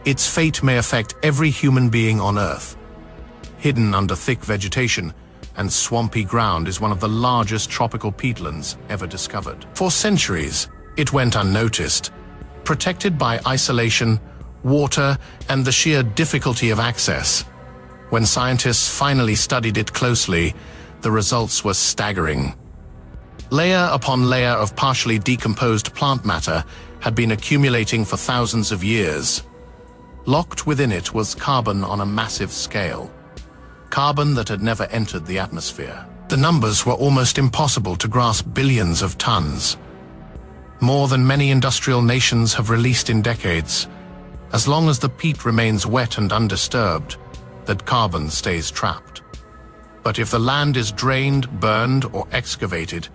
its fate may affect every human being on Earth. Hidden under thick vegetation and swampy ground is one of the largest tropical peatlands ever discovered. For centuries, it went unnoticed, protected by isolation, water, and the sheer difficulty of access. When scientists finally studied it closely, the results were staggering. Layer upon layer of partially decomposed plant matter had been accumulating for thousands of years. Locked within it was carbon on a massive scale. Carbon that had never entered the atmosphere. The numbers were almost impossible to grasp: billions of tons. More than many industrial nations have released in decades. As long as the peat remains wet and undisturbed, that carbon stays trapped. But if the land is drained, burned, or excavated,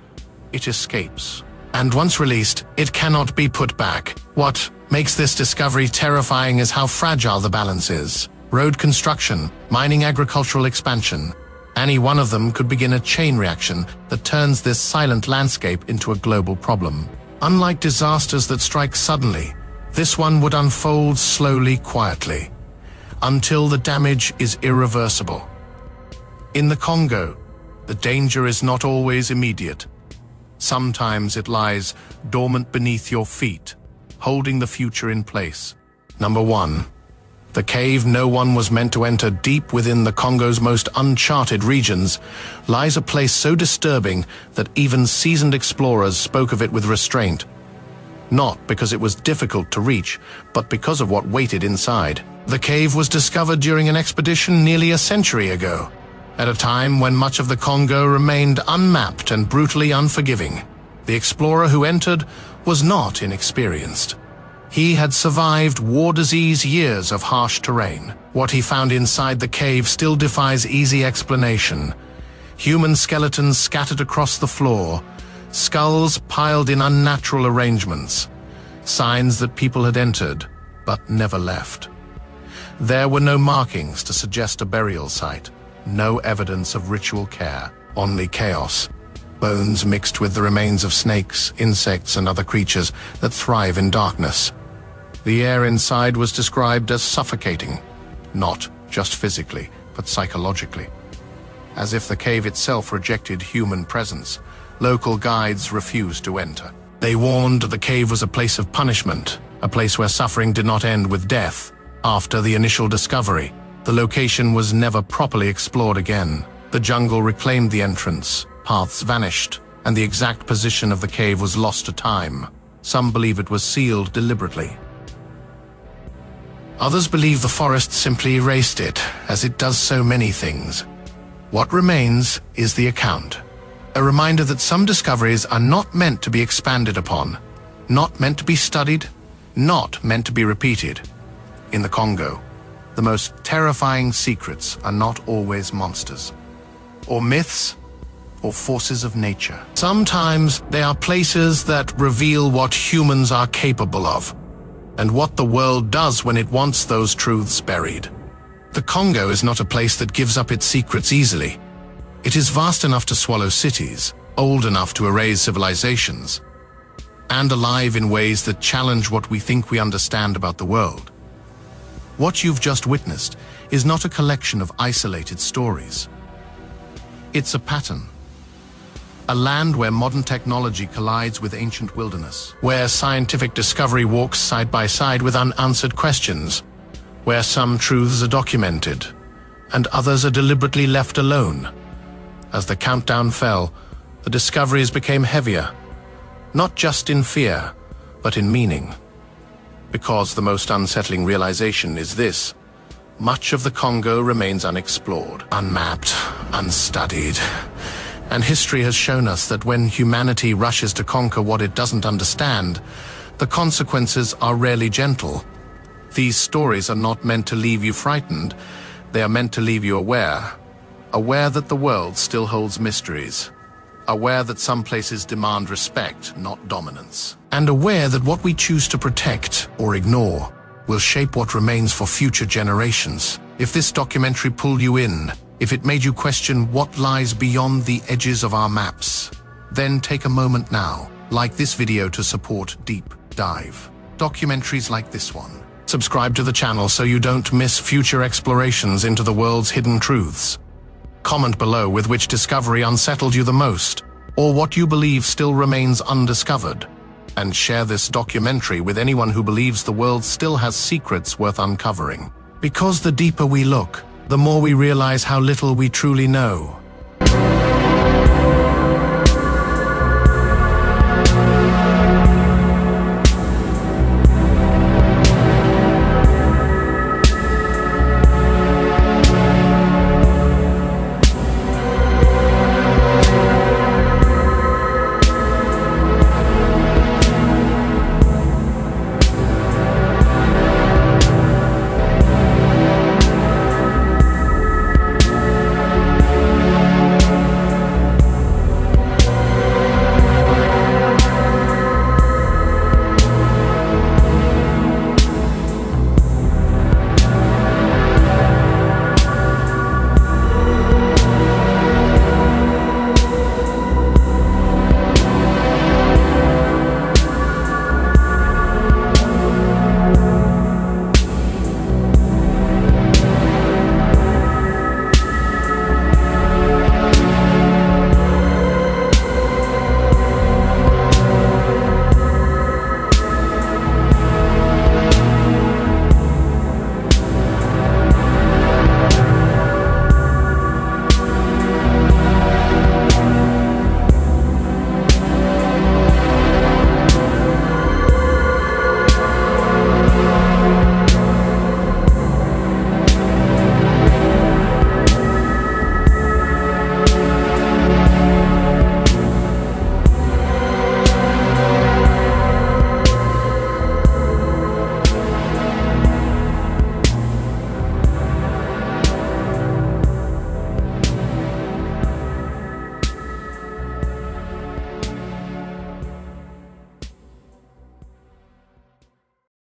it escapes. And once released, it cannot be put back. What makes this discovery terrifying is how fragile the balance is. Road construction, mining, agricultural expansion. Any one of them could begin a chain reaction that turns this silent landscape into a global problem. Unlike disasters that strike suddenly, this one would unfold slowly, quietly, until the damage is irreversible. In the Congo, the danger is not always immediate. Sometimes it lies dormant beneath your feet, holding the future in place. Number 1. The cave no one was meant to enter, deep within the Congo's most uncharted regions, lies a place so disturbing that even seasoned explorers spoke of it with restraint. Not because it was difficult to reach, but because of what waited inside. The cave was discovered during an expedition nearly a century ago, at a time when much of the Congo remained unmapped and brutally unforgiving. The explorer who entered was not inexperienced. He had survived war-diseased years of harsh terrain. What he found inside the cave still defies easy explanation. Human skeletons scattered across the floor, Skulls piled in unnatural arrangements, signs that people had entered but never left. There were no markings to suggest a burial site, no evidence of ritual care, only chaos. Bones mixed with the remains of snakes, insects, and other creatures that thrive in darkness. The air inside was described as suffocating, not just physically, but psychologically. As if the cave itself rejected human presence, local guides refused to enter. They warned the cave was a place of punishment, a place where suffering did not end with death. After the initial discovery, the location was never properly explored again. The jungle reclaimed the entrance, paths vanished, and the exact position of the cave was lost to time. Some believe it was sealed deliberately. Others believe the forest simply erased it, as it does so many things. What remains is the account. A reminder that some discoveries are not meant to be expanded upon, not meant to be studied, not meant to be repeated. In the Congo, the most terrifying secrets are not always monsters, or myths, or forces of nature. Sometimes they are places that reveal what humans are capable of, and what the world does when it wants those truths buried. The Congo is not a place that gives up its secrets easily. It is vast enough to swallow cities, old enough to erase civilizations, and alive in ways that challenge what we think we understand about the world. What you've just witnessed is not a collection of isolated stories. It's a pattern. A land where modern technology collides with ancient wilderness, where scientific discovery walks side by side with unanswered questions, where some truths are documented and others are deliberately left alone. As the countdown fell, the discoveries became heavier, not just in fear, but in meaning. Because the most unsettling realization is this: much of the Congo remains unexplored, unmapped, unstudied. And history has shown us that when humanity rushes to conquer what it doesn't understand, the consequences are rarely gentle. These stories are not meant to leave you frightened, they are meant to leave you aware. Aware that the world still holds mysteries. Aware that some places demand respect, not dominance. And aware that what we choose to protect or ignore will shape what remains for future generations. If this documentary pulled you in, if it made you question what lies beyond the edges of our maps, then take a moment now, like this video to support deep dive documentaries like this one. Subscribe to the channel so you don't miss future explorations into the world's hidden truths. Comment below with which discovery unsettled you the most, or what you believe still remains undiscovered. And share this documentary with anyone who believes the world still has secrets worth uncovering. Because the deeper we look, the more we realize how little we truly know.